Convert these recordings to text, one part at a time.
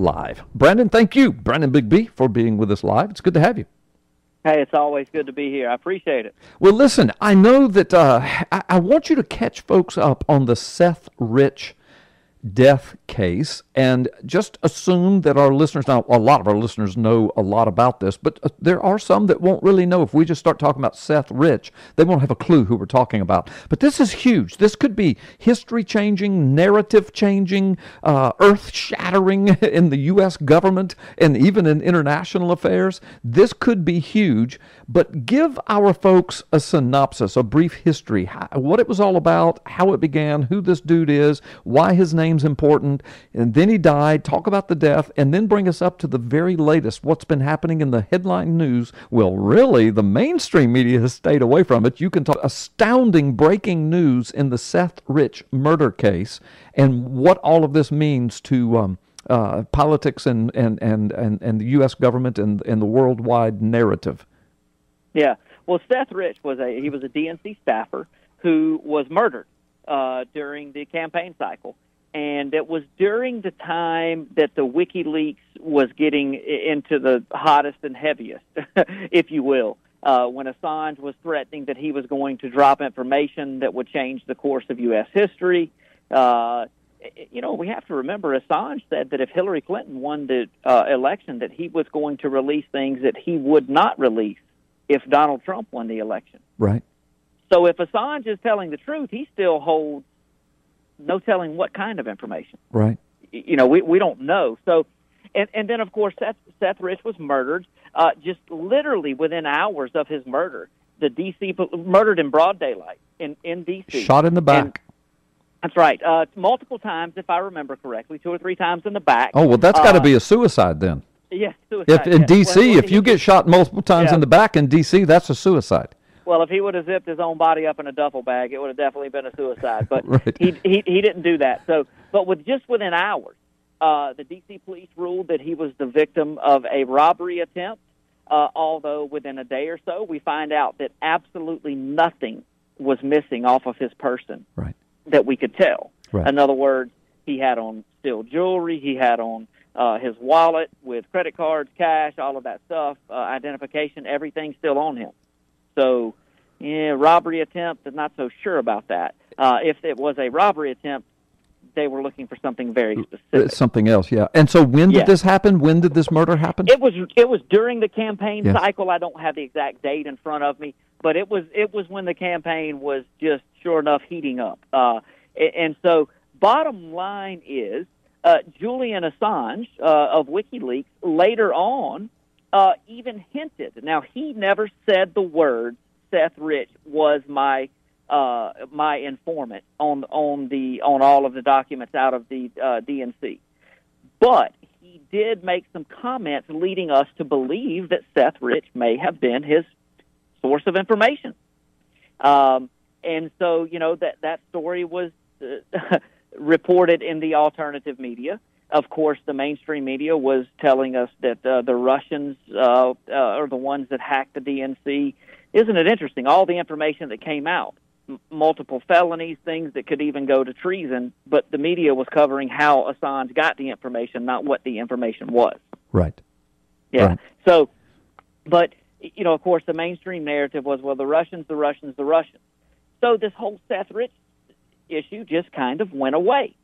live. Brandon, thank you, Brandon Big B, for being with us live. It's good to have you. Hey, it's always good to be here. I appreciate it. Well, listen, I know that I want you to catch folks up on the Seth Rich death case, and just assume that our listeners, now a lot of our listeners know a lot about this, but there are some that won't really know. If we just start talking about Seth Rich, they won't have a clue who we're talking about. But this is huge. This could be history changing, narrative changing, earth shattering in the U.S. government and even in international affairs. This could be huge, but give our folks a synopsis, a brief history, what it was all about, how it began, who this dude is, why his name's important, and then he died. Talk about the death, and then bring us up to the very latest, what's been happening in the headline news. Well, really, the mainstream media has stayed away from it. You can talk astounding breaking news in the Seth Rich murder case, and what all of this means to politics and the U.S. government and the worldwide narrative. Yeah. Well, Seth Rich was a DNC staffer who was murdered during the campaign cycle. And it was during the time that the WikiLeaks was getting into the hottest and heaviest, if you will, when Assange was threatening that he was going to drop information that would change the course of U.S. history. We have to remember Assange said that if Hillary Clinton won the election, that he was going to release things that he would not release if Donald Trump won the election. Right. So if Assange is telling the truth, he still holds no telling what kind of information. Right. We don't know. So, and then, of course, Seth Rich was murdered just literally within hours of his murder. The D.C. murdered in broad daylight in D.C. Shot in the back. And that's right. Multiple times, if I remember correctly, 2 or 3 times in the back. Oh, well, that's got to be a suicide then. Yes, suicide. If in D.C., if you get shot multiple times in the back in D.C., that's a suicide. Well, if he would have zipped his own body up in a duffel bag, it would have definitely been a suicide. But right. he didn't do that. So, but within hours, the D.C. police ruled that he was the victim of a robbery attempt. Although within a day or so, we find out that absolutely nothing was missing off of his person right. that we could tell. Right. In other words, he had on steel jewelry, he had on his wallet with credit cards, cash, all of that stuff, identification, everything still on him. So, robbery attempt, I'm not so sure about that. If it was a robbery attempt, they were looking for something very specific. Something else, yeah. And so when did this happen? When did this murder happen? It was during the campaign cycle. I don't have the exact date in front of me, but it was when the campaign was just, sure enough, heating up. And so bottom line is Julian Assange of WikiLeaks later on even hinted. Now, he never said the words, Seth Rich was my informant on all of the documents out of the DNC, but he did make some comments leading us to believe that Seth Rich may have been his source of information. And so, that story was reported in the alternative media. Of course, the mainstream media was telling us that the Russians are the ones that hacked the DNC. Isn't it interesting? All the information that came out, multiple felonies, things that could even go to treason, but the media was covering how Assange got the information, not what the information was. Right. Yeah. Right. So, but, of course, the mainstream narrative was, well, the Russians. So this whole Seth Rich issue just kind of went away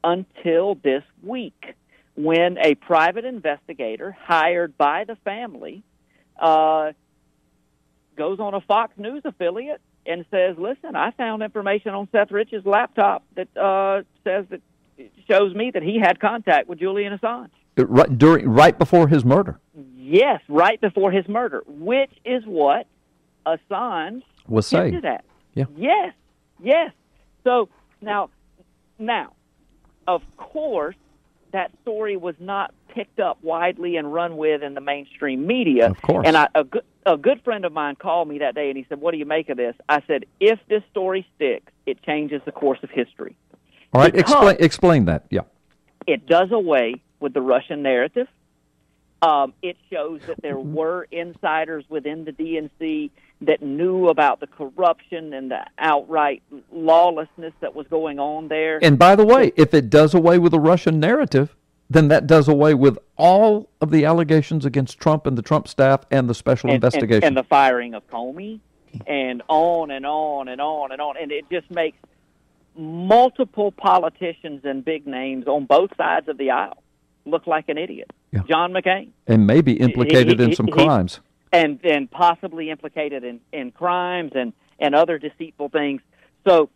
until this week, when a private investigator hired by the family goes on a Fox News affiliate and says, listen, I found information on Seth Rich's laptop that shows me that he had contact with Julian Assange. Right before his murder. Yes, right before his murder, which is what Assange was saying. At. Yeah. Yes. So now, of course, that story was not picked up widely and run with in the mainstream media. Of course. And a good friend of mine called me that day, and he said, what do you make of this? I said, if this story sticks, it changes the course of history. All right, explain that, yeah. It does away with the Russian narrative. It shows that there were insiders within the DNC that knew about the corruption and the outright lawlessness that was going on there. And by the way, if it does away with the Russian narrative, then that does away with all of the allegations against Trump and the Trump staff and the special investigation. And the firing of Comey, and on and on and on and on. And it just makes multiple politicians and big names on both sides of the aisle look like an idiot. Yeah. John McCain. And maybe implicated in some crimes. And possibly implicated in crimes and other deceitful things. So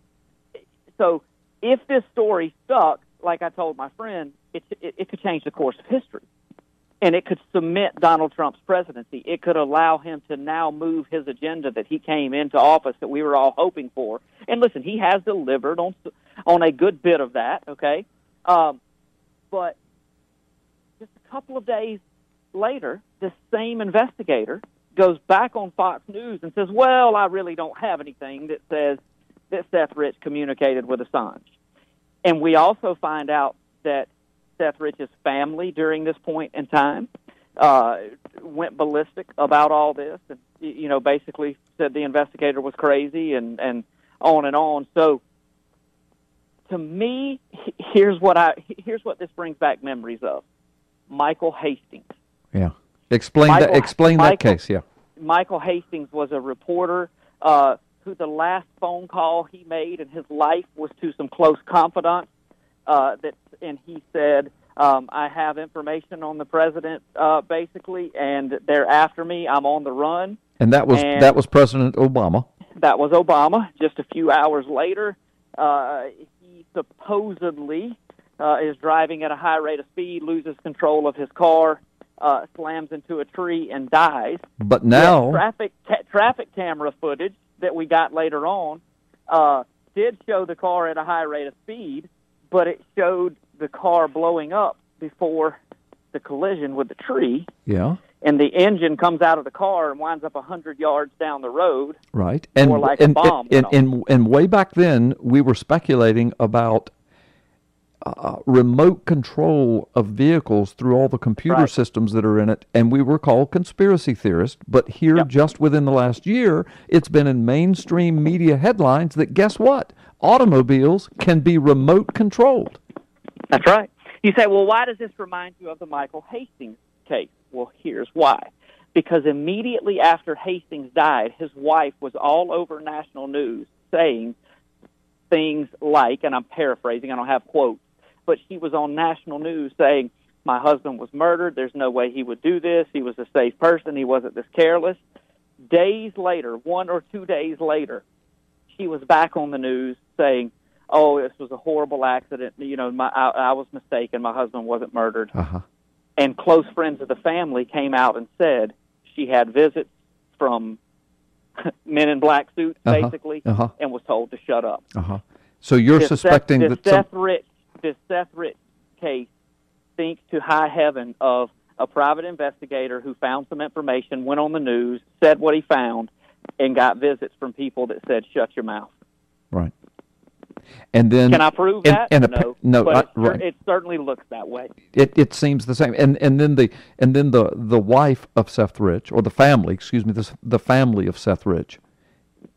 if this story stuck, like I told my friend, it could change the course of history. And it could cement Donald Trump's presidency. It could allow him to now move his agenda that he came into office that we were all hoping for. And listen, he has delivered on a good bit of that, okay? But just a couple of days later, this same investigator goes back on Fox News and says, well, I really don't have anything that says that Seth Rich communicated with Assange. And we also find out that Seth Rich's family during this point in time went ballistic about all this and, basically said the investigator was crazy and on and on. So to me, here's what this brings back memories of. Michael Hastings. Yeah. Explain that case, yeah. Michael Hastings was a reporter who the last phone call he made in his life was to some close confidants. And he said, I have information on the president, basically, and they're after me. I'm on the run. And that was President Obama. That was Obama. Just a few hours later, he supposedly is driving at a high rate of speed, loses control of his car, slams into a tree, and dies. But now traffic camera footage that we got later on did show the car at a high rate of speed, but it showed the car blowing up before the collision with the tree. Yeah. And the engine comes out of the car and winds up 100 yards down the road. Right. And more like a bomb. And way back then, we were speculating about remote control of vehicles through all the computer systems that are in it, and we were called conspiracy theorists. But here, just within the last year, it's been in mainstream media headlines that, guess what? Automobiles can be remote controlled. That's right. You say, well, why does this remind you of the Michael Hastings case? Well, here's why. Because immediately after Hastings died, his wife was all over national news saying things like, and I'm paraphrasing, I don't have quotes, but she was on national news saying, my husband was murdered, there's no way he would do this, he was a safe person, he wasn't this careless. Days later, 1 or 2 days later, she was back on the news saying, oh, this was a horrible accident, I was mistaken, my husband wasn't murdered. Uh-huh. And close friends of the family came out and said she had visits from men in black suits, basically, and was told to shut up. So you're suspecting that this Seth Rich case thinks to high heaven of a private investigator who found some information, went on the news, said what he found, and got visits from people that said, shut your mouth. Right. And then, can I prove that? No, but it certainly looks that way. It seems the same. And then the wife of Seth Rich, or the family, the family of Seth Rich,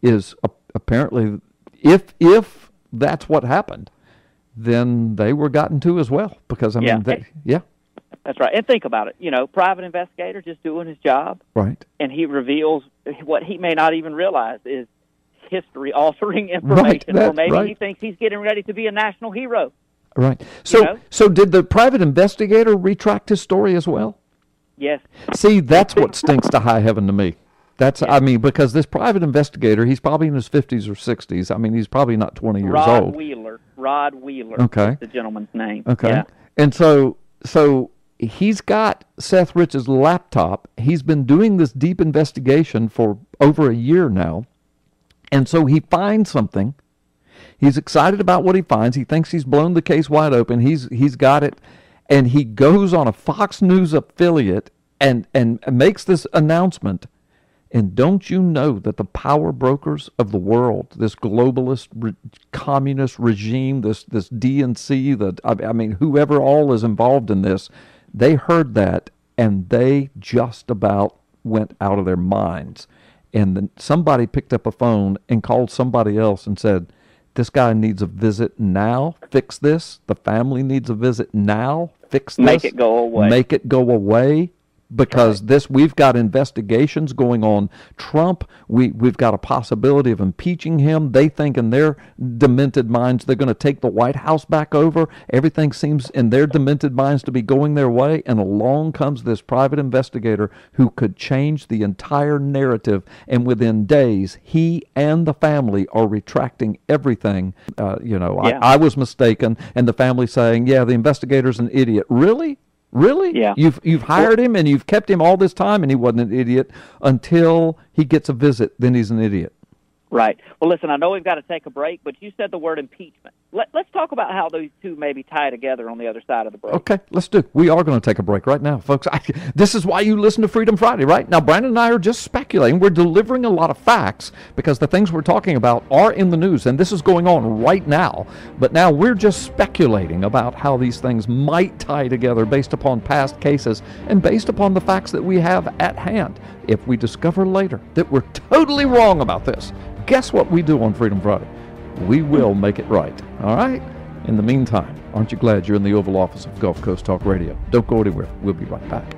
is apparently, if that's what happened, then they were gotten to as well. Because that's right. And think about it. Private investigator just doing his job, right? And he reveals what he may not even realize is history-altering information, or maybe he thinks he's getting ready to be a national hero. Right. So did the private investigator retract his story as well? Yes. See, that's what stinks to high heaven to me. Because this private investigator, he's probably in his 50s or 60s. He's probably not 20 years old. Rod Wheeler. Okay. Is the gentleman's name. Okay. Yeah. And so he's got Seth Rich's laptop. He's been doing this deep investigation for over a year now. And so he finds something. He's excited about what he finds. He thinks he's blown the case wide open. He's got it. And he goes on a Fox News affiliate and makes this announcement. And don't you know that the power brokers of the world, this globalist communist regime, this DNC, whoever all is involved in this, they heard that and they just about went out of their minds. And then somebody picked up a phone and called somebody else and said, this guy needs a visit now. Fix this. The family needs a visit now. fix this. Make it go away. Make it go away. Because we've got investigations going on Trump. We've got a possibility of impeaching him. They think in their demented minds they're going to take the White House back over. Everything seems in their demented minds to be going their way. And along comes this private investigator who could change the entire narrative. And within days, he and the family are retracting everything. I was mistaken. And the family saying, yeah, the investigator's an idiot. Really? Really? Yeah. You've hired him and you've kept him all this time and he wasn't an idiot until he gets a visit. Then he's an idiot. Right. Well, listen, I know we've got to take a break, but you said the word impeachment. Let's talk about how those two maybe tie together on the other side of the break. Okay, let's do. We are going to take a break right now, folks. This is why you listen to Freedom Friday, right? Now, Brandon and I are just speculating. We're delivering a lot of facts because the things we're talking about are in the news, and this is going on right now. But now we're just speculating about how these things might tie together based upon past cases and based upon the facts that we have at hand. If we discover later that we're totally wrong about this, guess what we do on Freedom Friday? We will make it right. All right? In the meantime, aren't you glad you're in the Oval Office of Gulf Coast Talk Radio? Don't go anywhere. We'll be right back.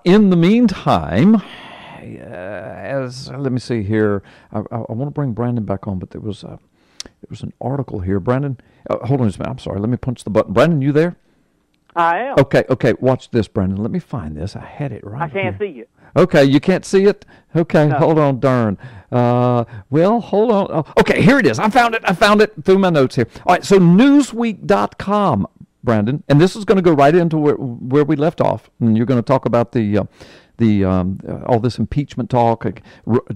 In the meantime, let me see here. I want to bring Brandon back on, but there was an article here. Brandon, hold on just a minute. I'm sorry. Let me punch the button. Brandon, you there? I am. Okay. Watch this, Brandon. Let me find this. I had it right I can't here. see you. Okay, you can't see it? Okay, No. Hold on, darn. Well, hold on. Oh, okay, here it is. I found it through my notes here. All right, so Newsweek.com, Brandon, and this is going to go right into where we left off, and you're going to talk about the all this impeachment talk,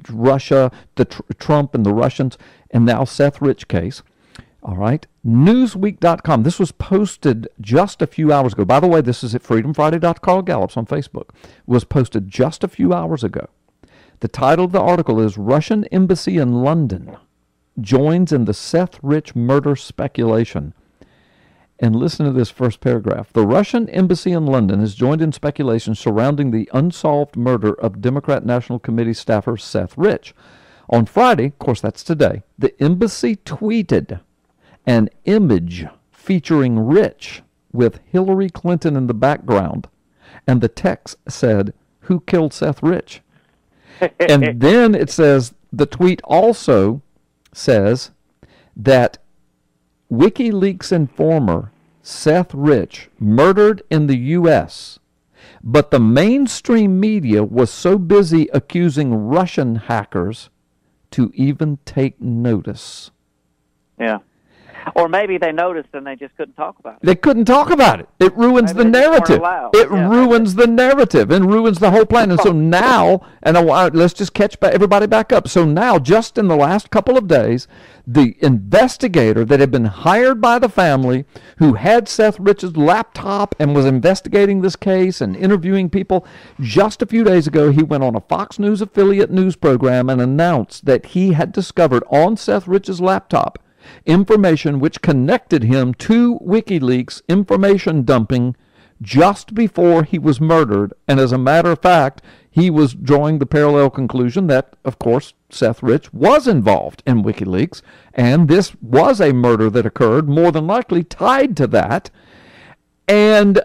Russia, Trump and the Russians, and now Seth Rich case. All right, Newsweek.com. This was posted just a few hours ago. By the way, this is at freedomfriday.com Gallups on Facebook. Was posted just a few hours ago. The title of the article is Russian Embassy in London Joins in the Seth Rich Murder Speculation. And listen to this first paragraph. The Russian Embassy in London has joined in speculation surrounding the unsolved murder of Democrat National Committee staffer Seth Rich. On Friday, of course that's today, the embassy tweeted an image featuring Rich with Hillary Clinton in the background. And the text said, "Who killed Seth Rich?" And then it says, the tweet also says that WikiLeaks informer Seth Rich murdered in the U.S., but the mainstream media was so busy accusing Russian hackers to even take notice. Yeah. Or maybe they noticed and they just couldn't talk about it. They couldn't talk about it. It ruins the narrative. It ruins the narrative and ruins the whole plan. And so now, let's just catch everybody back up. So now, just in the last couple of days, the investigator that had been hired by the family, who had Seth Rich's laptop and was investigating this case and interviewing people, just a few days ago, he went on a Fox News affiliate news program and announced that he had discovered on Seth Rich's laptop information which connected him to WikiLeaks information dumping just before he was murdered. And as a matter of fact, he was drawing the parallel conclusion that, of course, Seth Rich was involved in WikiLeaks, and this was a murder that occurred, more than likely tied to that. And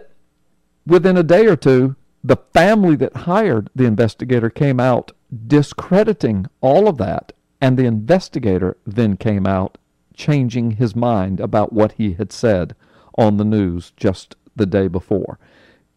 within a day or two, the family that hired the investigator came out discrediting all of that, and the investigator then came out changing his mind about what he had said on the news just the day before.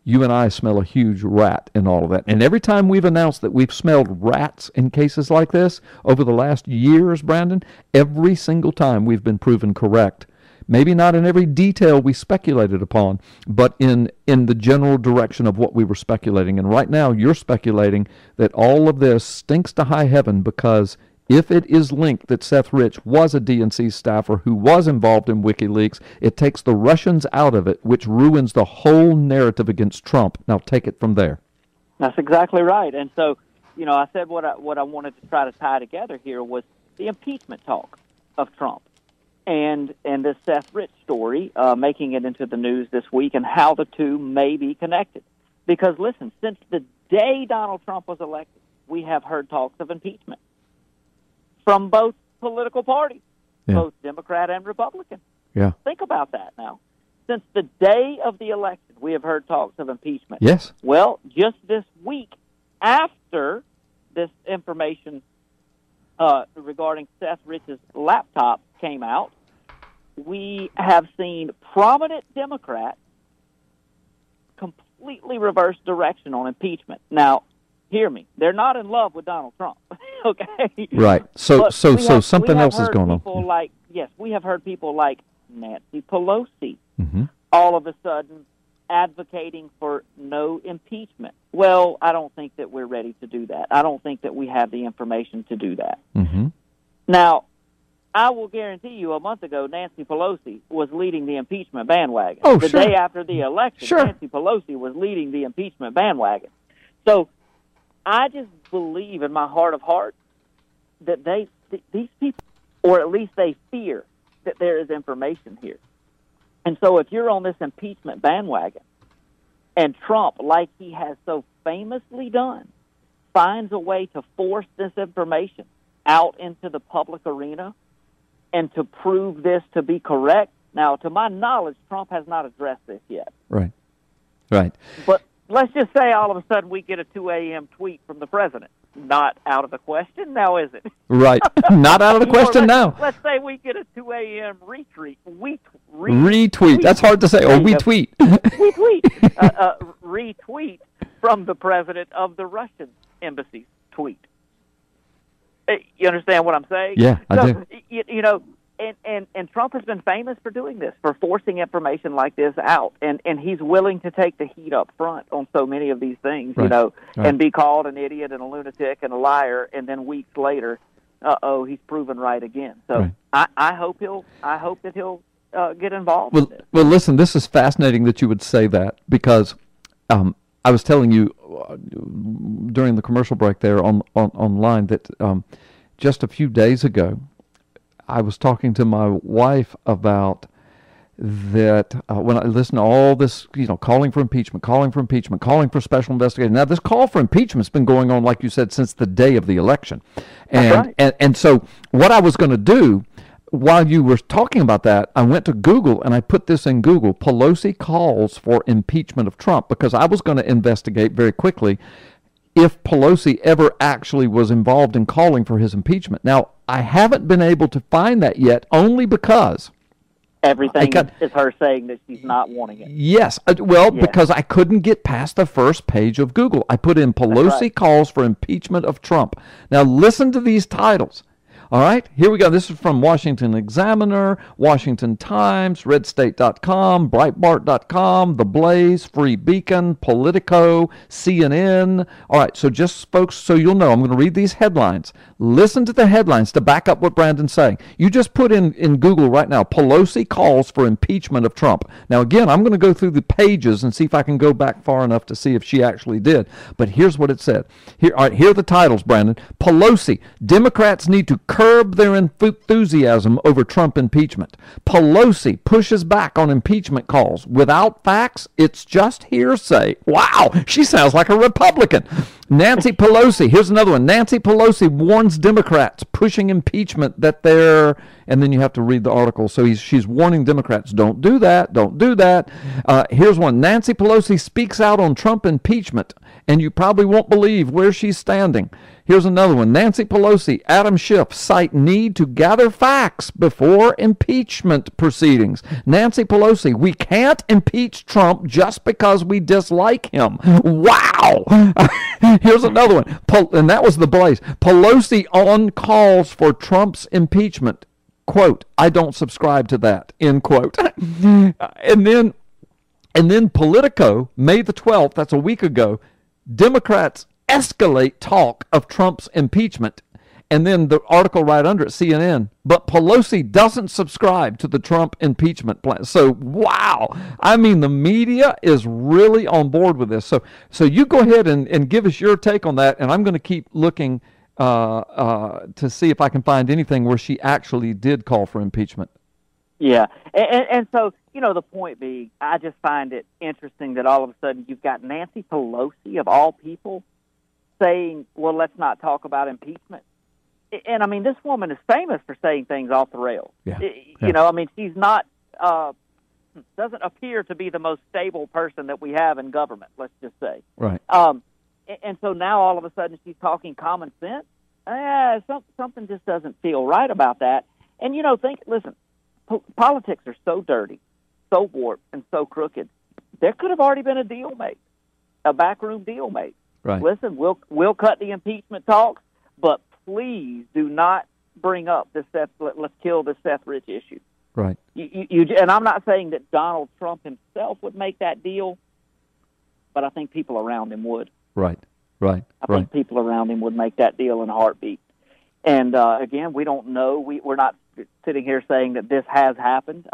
You and I smell a huge rat in all of that. And every time we've announced that we've smelled rats in cases like this over the last years, Brandon, every single time we've been proven correct. Maybe not in every detail we speculated upon, but in the general direction of what we were speculating. And right now you're speculating that all of this stinks to high heaven, because if it is linked that Seth Rich was a DNC staffer who was involved in WikiLeaks, it takes the Russians out of it, which ruins the whole narrative against Trump. Now take it from there. That's exactly right. And so, I said what I wanted to try to tie together here was the impeachment talk of Trump and this Seth Rich story making it into the news this week, and how the two may be connected. Because, listen, since the day Donald Trump was elected, we have heard talks of impeachment from both political parties, both Democrat and Republican. Yeah. Think about that now. Since the day of the election, we have heard talks of impeachment. Yes. Well, just this week, after this information regarding Seth Rich's laptop came out, we have seen prominent Democrats completely reverse direction on impeachment. Now, hear me. They're not in love with Donald Trump. Okay? Right. So something else is going on. We have heard people like Nancy Pelosi mm-hmm. all of a sudden advocating for no impeachment. Well, I don't think that we're ready to do that. I don't think that we have the information to do that. Mm-hmm. Now, I will guarantee you a month ago, Nancy Pelosi was leading the impeachment bandwagon. Oh, the sure. day after the election, sure. Nancy Pelosi was leading the impeachment bandwagon. So I just believe in my heart of hearts that these people, or at least they fear that there is information here. And so if you're on this impeachment bandwagon and Trump, like he has so famously done, finds a way to force this information out into the public arena and to prove this to be correct. Now, to my knowledge, Trump has not addressed this yet. Right. Right. But let's just say all of a sudden we get a 2 a.m. tweet from the president. Not out of the question now, is it? Right. Not out of the question now. Let's say we get a 2 a.m. retweet. Retweet. That's hard to say. Or we tweet. We tweet. Retweet from the president of the Russian embassy tweet. You understand what I'm saying? Yeah, I do. You know, and Trump has been famous for doing this, for forcing information like this out, and he's willing to take the heat up front on so many of these things, right. you know, right. and be called an idiot and a lunatic and a liar, and then weeks later, he's proven right again. So right. I hope that he'll get involved. Well, in this. well, listen, this is fascinating that you would say that because I was telling you during the commercial break there online that just a few days ago, I was talking to my wife about that when I listen to all this, you know, calling for impeachment, calling for special investigation. Now, this call for impeachment has been going on, like you said, since the day of the election. And right. and so what I was going to do while you were talking about that, I went to Google and I put this in Google, Pelosi calls for impeachment of Trump, because I was going to investigate very quickly if Pelosi ever actually was involved in calling for his impeachment. Now, I haven't been able to find that yet, only because everything is her saying that she's not wanting it. Yes. Because I couldn't get past the first page of Google. I put in Pelosi calls for impeachment of Trump. Now, listen to these titles. All right, here we go. This is from Washington Examiner, Washington Times, RedState.com, Breitbart.com, The Blaze, Free Beacon, Politico, CNN. All right, so just folks, so you'll know, I'm going to read these headlines. Listen to the headlines to back up what Brandon's saying. You just put in Google right now, Pelosi calls for impeachment of Trump. Now, again, I'm going to go through the pages and see if I can go back far enough to see if she actually did. But here's what it said. Here are the titles, Brandon. Pelosi, Democrats need to curb their enthusiasm over Trump impeachment. Pelosi pushes back on impeachment calls. Without facts, it's just hearsay. Wow, she sounds like a Republican. Nancy Pelosi, here's another one. Nancy Pelosi warns Democrats pushing impeachment that they're, and then you have to read the article. So she's warning Democrats, don't do that, don't do that. Here's one. Nancy Pelosi speaks out on Trump impeachment, and you probably won't believe where she's standing. Here's another one. Nancy Pelosi, Adam Schiff cite need to gather facts before impeachment proceedings. Nancy Pelosi, we can't impeach Trump just because we dislike him. Wow. Here's another one. And that was the Blaze. Pelosi on calls for Trump's impeachment. Quote, I don't subscribe to that. End quote. And then Politico, May the 12th, that's a week ago, Democrats escalate talk of Trump's impeachment. And then the article right under it, CNN, but Pelosi doesn't subscribe to the Trump impeachment plan. So, wow. I mean, the media is really on board with this. So you go ahead and give us your take on that, and I'm going to keep looking to see if I can find anything where she actually did call for impeachment. Yeah, and so, you know, the point being, I just find it interesting that all of a sudden you've got Nancy Pelosi, of all people, saying, well, let's not talk about impeachment. And, I mean, this woman is famous for saying things off the rails. Yeah. You know, I mean, she's not doesn't appear to be the most stable person that we have in government, let's just say. Right. And so now all of a sudden she's talking common sense. Something just doesn't feel right about that. And, listen, politics are so dirty, so warped, and so crooked. There could have already been a deal made, a backroom deal made. Right. Listen, we'll cut the impeachment talks, but please do not bring up this let's kill this Seth Rich issue. Right. And I'm not saying that Donald Trump himself would make that deal, but I think people around him would. Right. I think people around him would make that deal in a heartbeat. And again, we don't know. We're not sitting here saying that this has happened,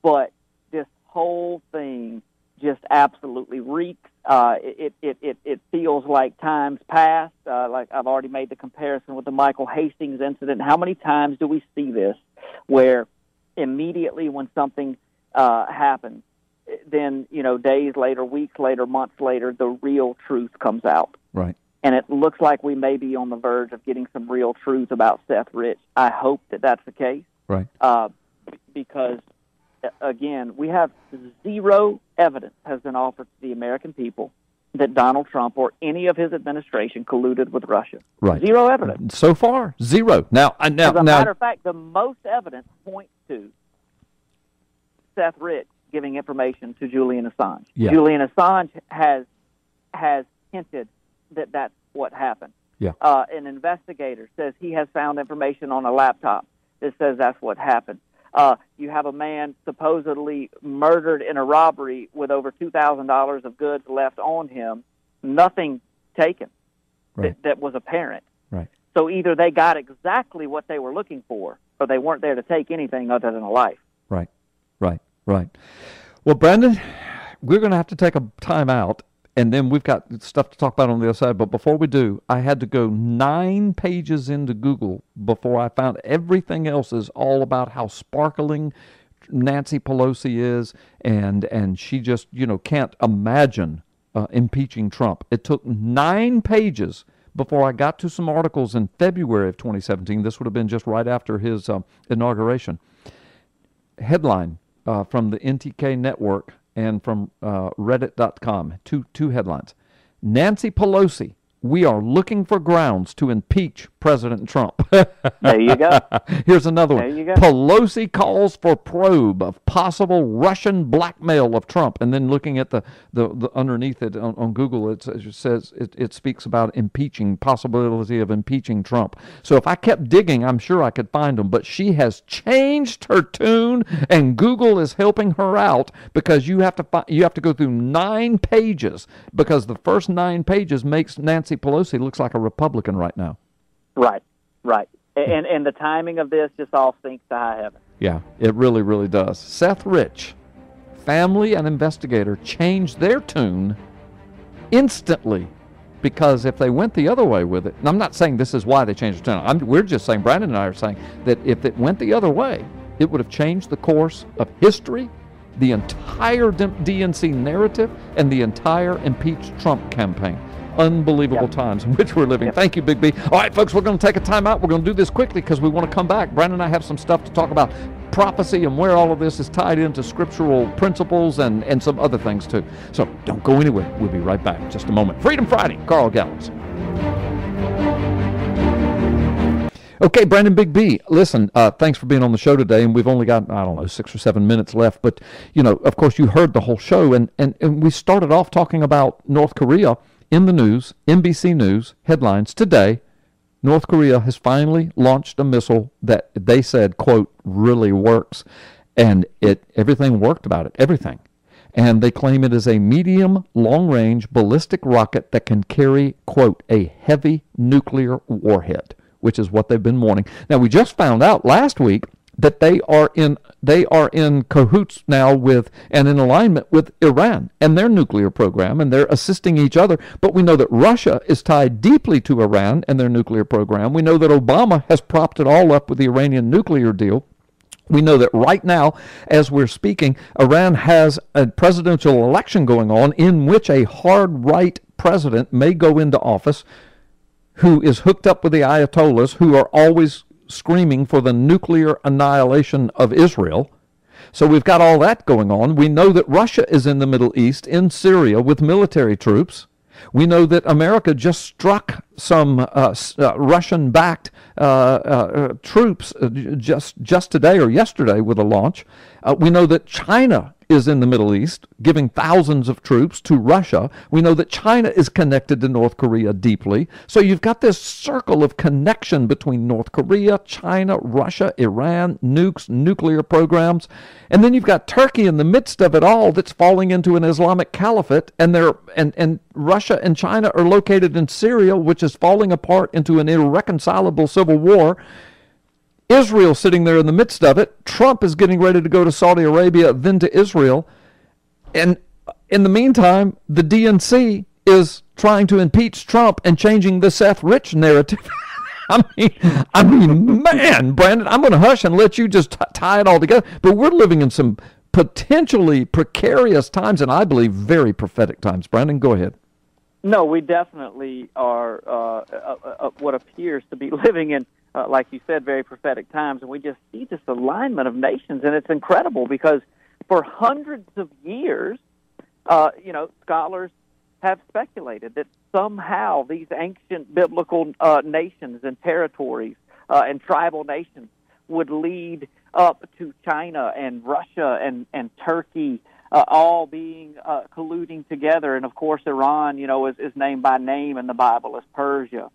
but this whole thing just absolutely reeks. It feels like times past. Like I've already made the comparison with the Michael Hastings incident. How many times do we see this where immediately when something happens, then, days later, weeks later, months later, the real truth comes out. Right. And it looks like we may be on the verge of getting some real truth about Seth Rich. I hope that that's the case. Right. Because, again, we have zero evidence has been offered to the American people that Donald Trump or any of his administration colluded with Russia. Right. Zero evidence. So far, zero. Now, as a matter of fact, the most evidence points to Seth Rich giving information to Julian Assange. Yeah. Julian Assange has hinted that that's what happened. Yeah. An investigator says he has found information on a laptop that says that's what happened. You have a man supposedly murdered in a robbery with over $2,000 of goods left on him, nothing taken. Right. That was apparent. Right. So either they got exactly what they were looking for, or they weren't there to take anything other than a life. Right. Well, Brandon, we're going to have to take a time out, and then we've got stuff to talk about on the other side. But before we do, I had to go 9 pages into Google before I found everything else is all about how sparkling Nancy Pelosi is, and she just, can't imagine impeaching Trump. It took 9 pages before I got to some articles in February of 2017. This would have been just right after his inauguration. Headline from the NTK network and from Reddit.com. Two headlines. Nancy Pelosi, we are looking for grounds to impeach President Trump. There you go. Here's another one. There you go. Pelosi calls for probe of possible Russian blackmail of Trump. And then looking at the underneath it on Google, it says it speaks about possibility of impeaching Trump. So if I kept digging, I'm sure I could find them. But she has changed her tune, and Google is helping her out because you have to go through 9 pages because the first 9 pages makes Nancy Pelosi looks like a Republican right now. Right. And the timing of this just all sinks to high heaven. Yeah, it really, really does. Seth Rich, family and investigator, changed their tune instantly because if they went the other way with it, and I'm not saying this is why they changed their tune. We're just saying, Brandon and I are saying that if it went the other way, it would have changed the course of history, the entire DNC narrative, and the entire impeach Trump campaign. Unbelievable times in which we're living. Thank you, Big B. All right, folks, we're going to take a time out. We're going to do this quickly because we want to come back. Brandon and I have some stuff to talk about prophecy and where all of this is tied into scriptural principles and some other things, too. So don't go anywhere. We'll be right back in just a moment. Freedom Friday, Carl Gallups. Okay, Brandon, Big B, listen, thanks for being on the show today, and we've only got, 6 or 7 minutes left, but, of course, you heard the whole show, and we started off talking about North Korea. In the news, NBC News, headlines today, North Korea has finally launched a missile that they said, quote, really works. And everything worked about it, everything. And they claim it is a medium, long-range ballistic rocket that can carry, quote, a heavy nuclear warhead, which is what they've been warning. Now, we just found out last week that they are in cahoots now with and in alignment with Iran and their nuclear program, and they're assisting each other. But we know that Russia is tied deeply to Iran and their nuclear program. We know that Obama has propped it all up with the Iranian nuclear deal. We know that right now, as we're speaking, Iran has a presidential election going on in which a hard-right president may go into office who is hooked up with the Ayatollahs, who are always screaming for the nuclear annihilation of Israel. So we've got all that going on. We know that Russia is in the Middle East, in Syria, with military troops. We know that America just struck some Russian-backed troops just today or yesterday with a launch. We know that China is in the Middle East, giving thousands of troops to Russia. We know that China is connected to North Korea deeply. So you've got this circle of connection between North Korea, China, Russia, Iran, nukes, nuclear programs. And then you've got Turkey in the midst of it all that's falling into an Islamic caliphate, and Russia and China are located in Syria, which is falling apart into an irreconcilable civil war. Israel sitting there in the midst of it. Trump is getting ready to go to Saudi Arabia, then to Israel. And in the meantime, the DNC is trying to impeach Trump and changing the Seth Rich narrative. I mean, man, Brandon, I'm going to hush and let you just tie it all together. But we're living in some potentially precarious times, and I believe very prophetic times. Brandon, go ahead. No, we definitely are what appears to be living in, like you said, very prophetic times, and we just see this alignment of nations, and it's incredible because for hundreds of years, scholars have speculated that somehow these ancient biblical nations and territories and tribal nations would lead up to China and Russia and Turkey all being colluding together. And, of course, Iran, is named by name in the Bible as Persia.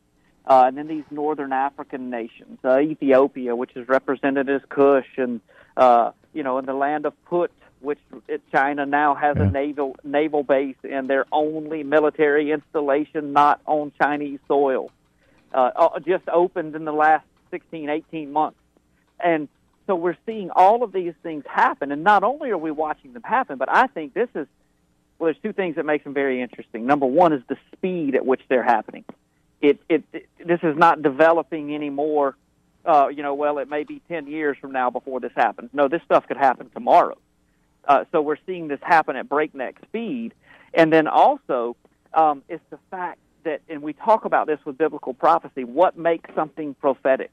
And then these northern African nations, Ethiopia, which is represented as Cush, and, in the land of Put, which China now has a naval base and their only military installation not on Chinese soil, just opened in the last 16, 18 months. And so we're seeing all of these things happen, and not only are we watching them happen, but I think there's two things that makes them very interesting. Number one is the speed at which they're happening. This is not developing anymore, it may be 10 years from now before this happens. No, this stuff could happen tomorrow. So we're seeing this happen at breakneck speed. And then also it's the fact that, and we talk about this with biblical prophecy, what makes something prophetic?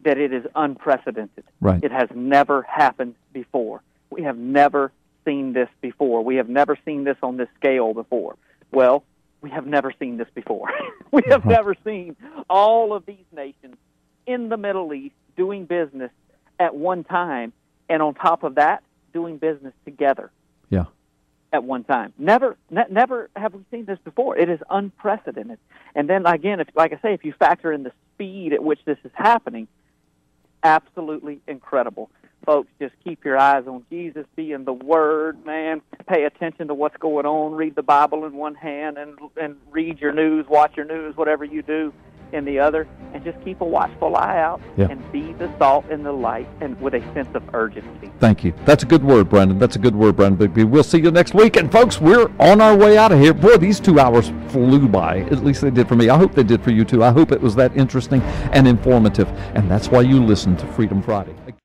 That it is unprecedented. Right. It has never happened before. We have never seen this before. We have never seen this on this scale before. Well, we have never seen this before. We have never seen all of these nations in the Middle East doing business at one time, and on top of that, doing business together. Yeah. At one time. Never have we seen this before. It is unprecedented. And then again, if you factor in the speed at which this is happening, absolutely incredible. Folks, just keep your eyes on Jesus, be in the Word, man. Pay attention to what's going on. Read the Bible in one hand and read your news, watch your news, whatever you do in the other, and just keep a watchful eye out and be the salt and the light, and with a sense of urgency. Thank you. That's a good word, Brandon. That's a good word, Brandon Bigby. We'll see you next week. And, folks, we're on our way out of here. Boy, these 2 hours flew by. At least they did for me. I hope they did for you, too. I hope it was that interesting and informative. And that's why you listen to Freedom Friday.